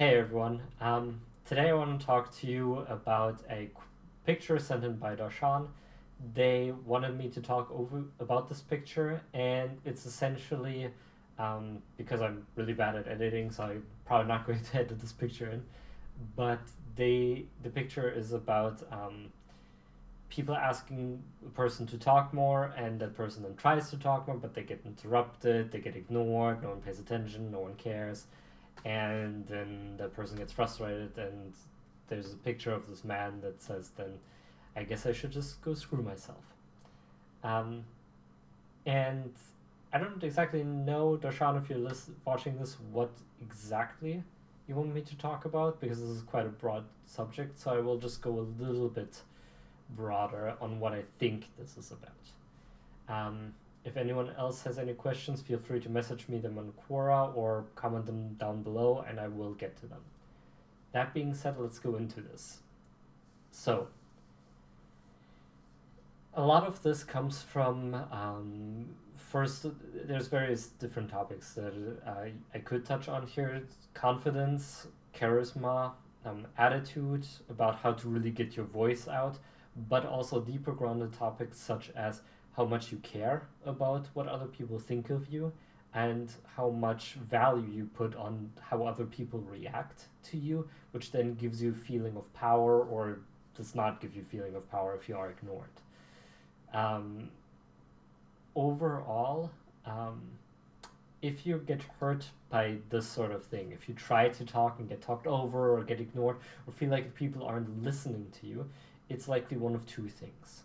Hey everyone. Today I want to talk to you about a picture sent in by Darshan. They wanted me to talk over about this picture, and it's essentially because I'm really bad at editing, so I'm probably not going to edit this picture in. But the picture is about people asking a person to talk more, and that person then tries to talk more, but they get interrupted, they get ignored, no one pays attention, no one cares, and then the person gets frustrated, and there's a picture of this man that says, then I guess I should just go screw myself. um, and I don't exactly know, Darshan, if you're watching this, what exactly you want me to talk about, because this is quite a broad subject, so I will just go a little bit broader on what I think this is about. um, if anyone else has any questions, feel free to message me them on Quora or comment them down below, and I will get to them. That being said, let's go into this. So, a lot of this comes from first, there's various different topics that I could touch on here: confidence, charisma, attitude, about how to really get your voice out, but also deeper grounded topics such as how much you care about what other people think of you, and how much value you put on how other people react to you, which then gives you a feeling of power, or does not give you a feeling of power if you are ignored. um, Overall, um, if you get hurt by this sort of thing, if you try to talk and get talked over or get ignored, or feel like people aren't listening to you, it's likely one of two things.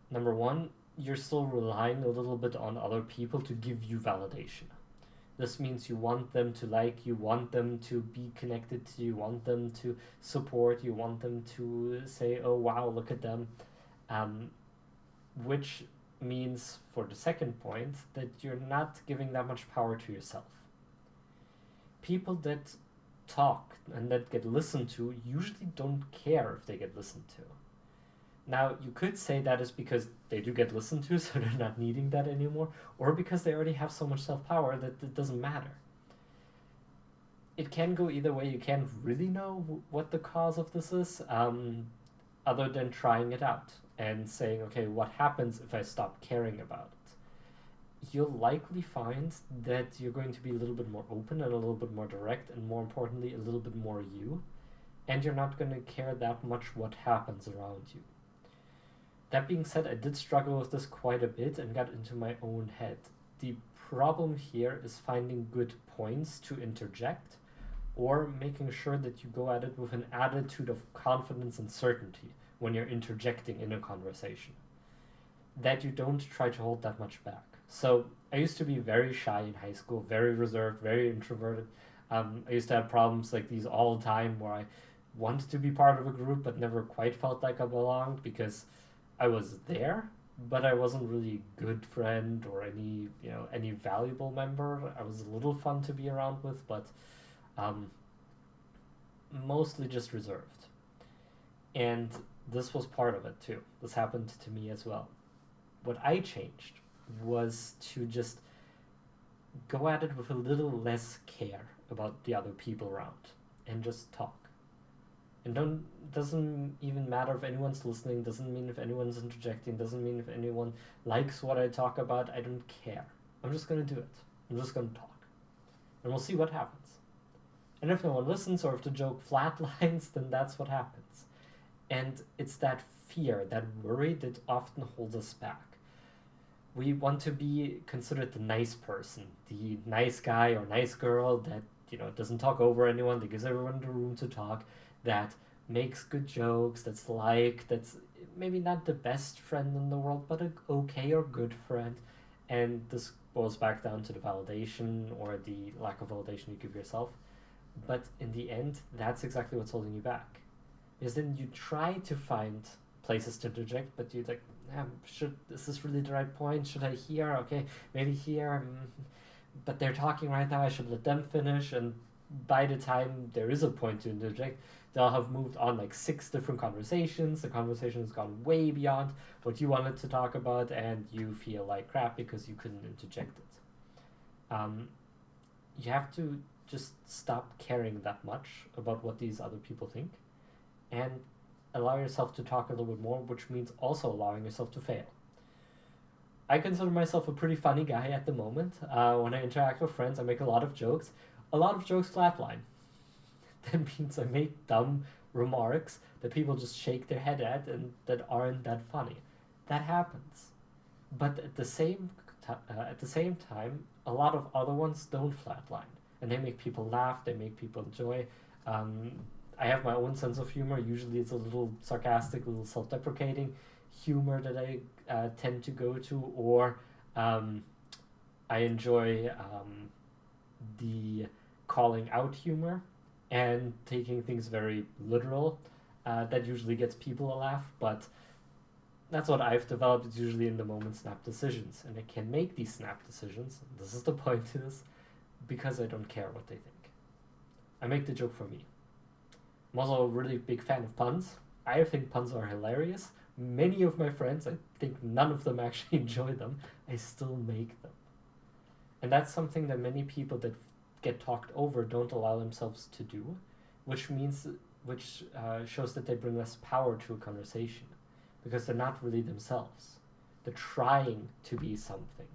Number one, you're still relying a little bit on other people to give you validation. This means you want them to like you, want them to be connected to you, want them to support you, want them to say, oh wow, look at them. Um, which means, for the second point, that you're not giving that much power to yourself. People that talk and that get listened to usually don't care if they get listened to. Now, you could say that is because they do get listened to, so they're not needing that anymore, or because they already have so much self power that it doesn't matter. It can go either way. You can't really know what the cause of this is, other than trying it out and saying, okay, what happens if I stop caring about it? You'll likely find that you're going to be a little bit more open and a little bit more direct, and more importantly, a little bit more you, and you're not going to care that much what happens around you. That being said, I did struggle with this quite a bit and got into my own head. The problem here is finding good points to interject, or making sure that you go at it with an attitude of confidence and certainty when you're interjecting in a conversation, that you don't try to hold that much back. So I used to be very shy in high school, very reserved, very introverted. I used to have problems like these all the time, where I wanted to be part of a group but never quite felt like I belonged, because I was there, but I wasn't really a good friend or any valuable member. I was a little fun to be around with, but um, mostly just reserved. And this was part of it too. This happened to me as well. What I changed was to just go at it with a little less care about the other people around, and just talk. And don't doesn't even matter if anyone's listening, doesn't mean if anyone's interjecting, doesn't mean if anyone likes what I talk about. I don't care. I'm just gonna do it. I'm just gonna talk. And we'll see what happens. And if no one listens, or if the joke flatlines, then that's what happens. And it's that fear, that worry, that often holds us back. We want to be considered the nice person, the nice guy or nice girl that doesn't talk over anyone, that gives everyone the room to talk, that makes good jokes, that's maybe not the best friend in the world, but an okay or good friend. And this goes back down to the validation or the lack of validation you give yourself. But in the end, that's exactly what's holding you back. Because then you try to find places to interject, but you're like, is this really the right point? Should I hear? Okay, maybe here. But they're talking right now. I should let them finish. And by the time there is a point to interject, they'll have moved on like 6 different conversations. The conversation has gone way beyond what you wanted to talk about, and you feel like crap because you couldn't interject it. You have to just stop caring that much about what these other people think, and allow yourself to talk a little bit more, which means also allowing yourself to fail. I consider myself a pretty funny guy at the moment. When I interact with friends, I make a lot of jokes. A lot of jokes flatline. That means I make dumb remarks that people just shake their head at and that aren't that funny. That happens. But at the same time, a lot of other ones don't flatline, and they make people laugh. They make people enjoy. Um, I have my own sense of humor. Usually, it's a little sarcastic, a little self-deprecating humor that I tend to go to, or I enjoy the calling out humor and taking things very literal. That usually gets people a laugh, but that's what I've developed. It's usually in the moment snap decisions, and I can make these snap decisions. This is the point to this, because I don't care what they think. I make the joke for me. I'm also a really big fan of puns. I think puns are hilarious. Many of my friends, I think none of them actually enjoy them. I still make them. And that's something that many people that get talked over don't allow themselves to do, which shows that they bring less power to a conversation, because they're not really themselves. They're trying to be something.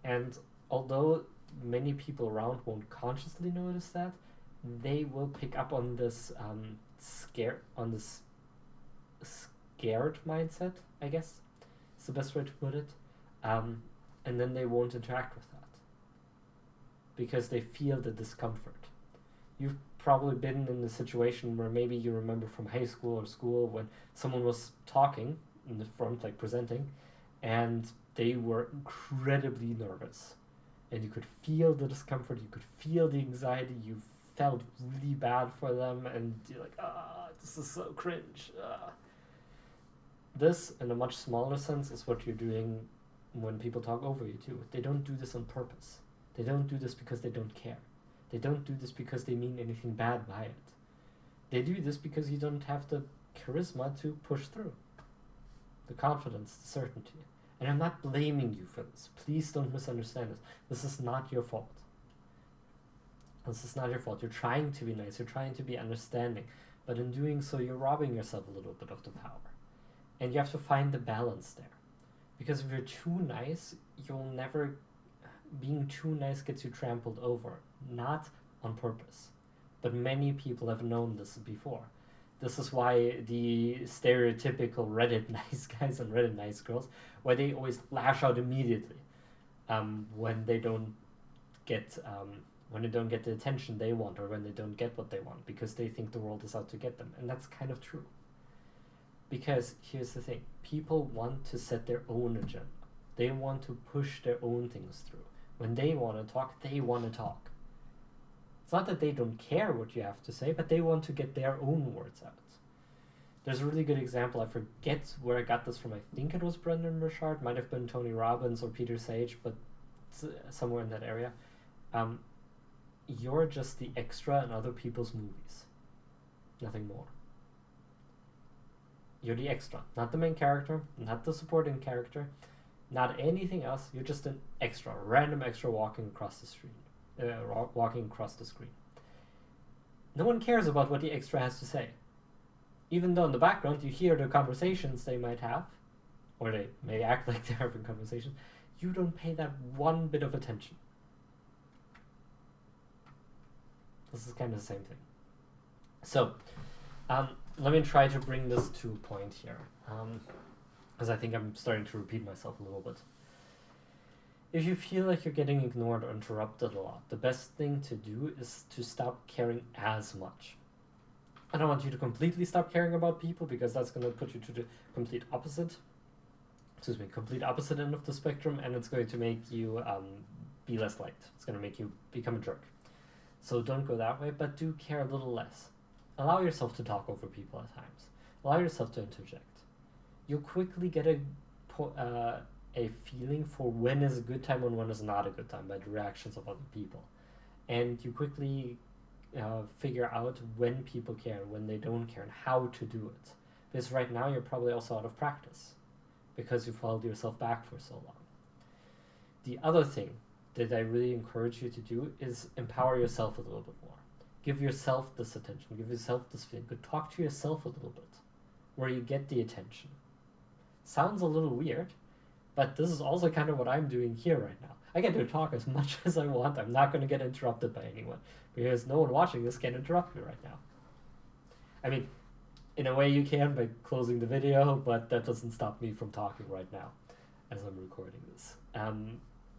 And although many people around won't consciously notice that, they will pick up on this scared mindset, I guess is the best way to put it. And then they won't interact with that because they feel the discomfort. You've probably been in a situation where maybe you remember from high school or school when someone was talking in the front, like presenting, and they were incredibly nervous. And you could feel the discomfort, you could feel the anxiety, you felt really bad for them, and you're like, this is so cringe. This, in a much smaller sense, is what you're doing when people talk over you too. They don't do this on purpose. They don't do this because they don't care. They don't do this because they mean anything bad by it. They do this because you don't have the charisma to push through. The confidence, the certainty. And I'm not blaming you for this. Please don't misunderstand this. This is not your fault. This is not your fault. You're trying to be nice. You're trying to be understanding. But in doing so, you're robbing yourself a little bit of the power. And you have to find the balance there. Because if you're too nice, being too nice gets you trampled over. Not on purpose. But many people have known this before. This is why the stereotypical Reddit nice guys and Reddit nice girls, why they always lash out immediately when they don't get the attention they want, or when they don't get what they want, because they think the world is out to get them. And that's kind of true. Because here's the thing, people want to set their own agenda. They want to push their own things through. When they want to talk, they want to talk. It's not that they don't care what you have to say, but they want to get their own words out. There's a really good example, I forget where I got this from, I think it was Brendan Burchard, might have been Tony Robbins or Peter Sage, but somewhere in that area. You're just the extra in other people's movies. Nothing more. You're the extra, not the main character, not the supporting character, not anything else. You're just an extra, a random extra walking across the screen. No one cares about what the extra has to say. Even though in the background you hear the conversations they might have, or they may act like they're having conversations, you don't pay that one bit of attention. This is kind of the same thing. So, let me try to bring this to a point here, because I think I'm starting to repeat myself a little bit. If you feel like you're getting ignored or interrupted a lot, the best thing to do is to stop caring as much. I don't want you to completely stop caring about people, because that's going to put you to the complete opposite end of the spectrum, and it's going to make you be less liked. It's going to make you become a jerk. So don't go that way, but do care a little less. Allow yourself to talk over people at times. Allow yourself to interject. You'll quickly get a feeling for when is a good time and when is not a good time by the reactions of other people. And you quickly figure out when people care, when they don't care, and how to do it. Because right now you're probably also out of practice, because you've held yourself back for so long. The other thing that I really encourage you to do is empower yourself a little bit more. Give yourself this attention. Give yourself this feeling. Good. Talk to yourself a little bit, where you get the attention. Sounds a little weird, but this is also kind of what I'm doing here right now. I get to talk as much as I want. I'm not going to get interrupted by anyone because no one watching this can interrupt me right now. I mean, in a way you can by closing the video, but that doesn't stop me from talking right now as I'm recording this.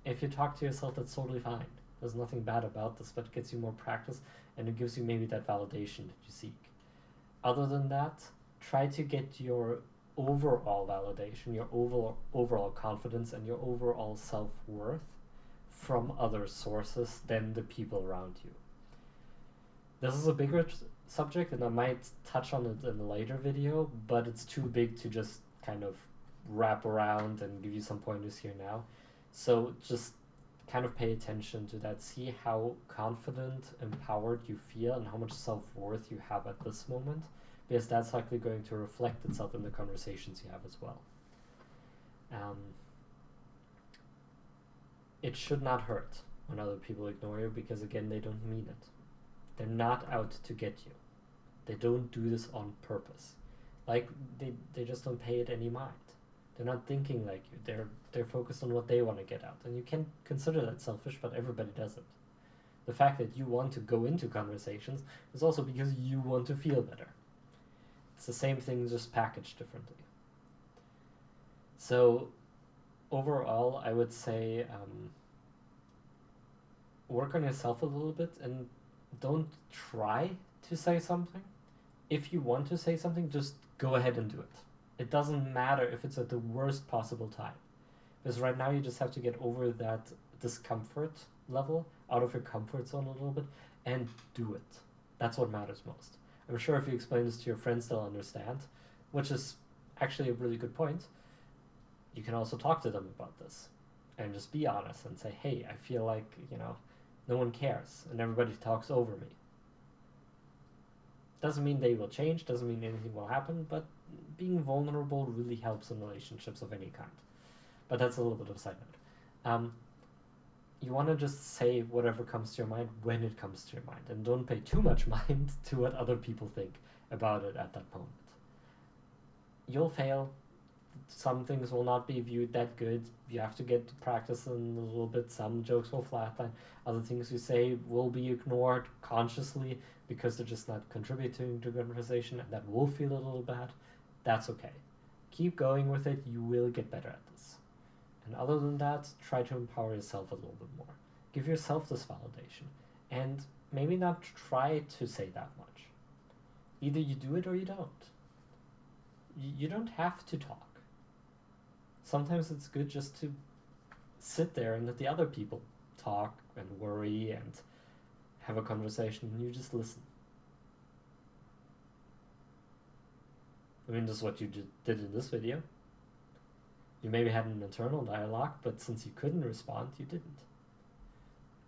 If you talk to yourself, that's totally fine. There's nothing bad about this, but it gets you more practice and it gives you maybe that validation that you seek. Other than that, try to get your overall validation, your overall confidence, and your overall self-worth from other sources than the people around you. This is a bigger subject, and I might touch on it in a later video, but it's too big to just kind of wrap around and give you some pointers here now. So just kind of pay attention to that. See how confident, empowered you feel, and how much self-worth you have at this moment, because that's likely going to reflect itself in the conversations you have as well. It should not hurt when other people ignore you, because again, they don't mean it. They're not out to get you. They don't do this on purpose. Like, they just don't pay it any mind. They're not thinking like you. They're focused on what they want to get out. And you can consider that selfish, but everybody does it. The fact that you want to go into conversations is also because you want to feel better. It's the same thing, just packaged differently. So overall, I would say work on yourself a little bit and don't try to say something. If you want to say something, just go ahead and do it. It doesn't matter if it's at the worst possible time. Because right now you just have to get over that discomfort level, out of your comfort zone a little bit, and do it. That's what matters most. I'm sure if you explain this to your friends, they'll understand, which is actually a really good point. You can also talk to them about this and just be honest and say, hey, I feel like, no one cares and everybody talks over me. Doesn't mean they will change, doesn't mean anything will happen, but being vulnerable really helps in relationships of any kind. But that's a little bit of a side note. You want to just say whatever comes to your mind when it comes to your mind, and don't pay too much mind to what other people think about it at that moment. You'll fail. Some things will not be viewed that good. You have to get to practice in a little bit. Some jokes will flatline. Other things you say will be ignored consciously because they're just not contributing to the conversation, and that will feel a little bad. That's okay. Keep going with it. You will get better at this. And other than that, try to empower yourself a little bit more. Give yourself this validation. And maybe not try to say that much. Either you do it or you don't. You don't have to talk. Sometimes it's good just to sit there and let the other people talk and worry and have a conversation, and you just listen. I mean, this is what you did in this video. You maybe had an internal dialogue, but since you couldn't respond, you didn't.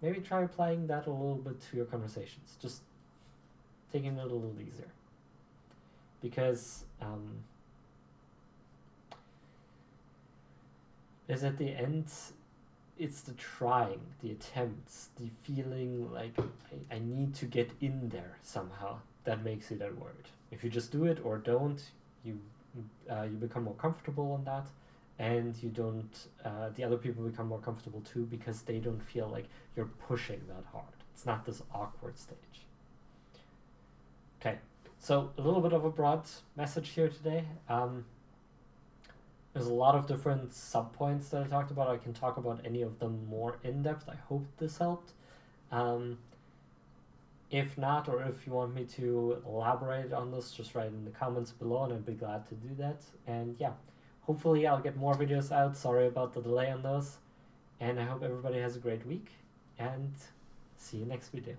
Maybe try applying that a little bit to your conversations. Just taking it a little easier. Because at the end, it's the trying, the attempts, the feeling like I need to get in there somehow that makes you that word. If you just do it or don't, you become more comfortable on that, and you don't. The other people become more comfortable too because they don't feel like you're pushing that hard. It's not this awkward stage. Okay, so a little bit of a broad message here today. There's a lot of different sub-points that I talked about. I can talk about any of them more in depth. I hope this helped. If not, or if you want me to elaborate on this, just write in the comments below and I'd be glad to do that. And yeah, hopefully I'll get more videos out. Sorry about the delay on those. And I hope everybody has a great week, and see you next video.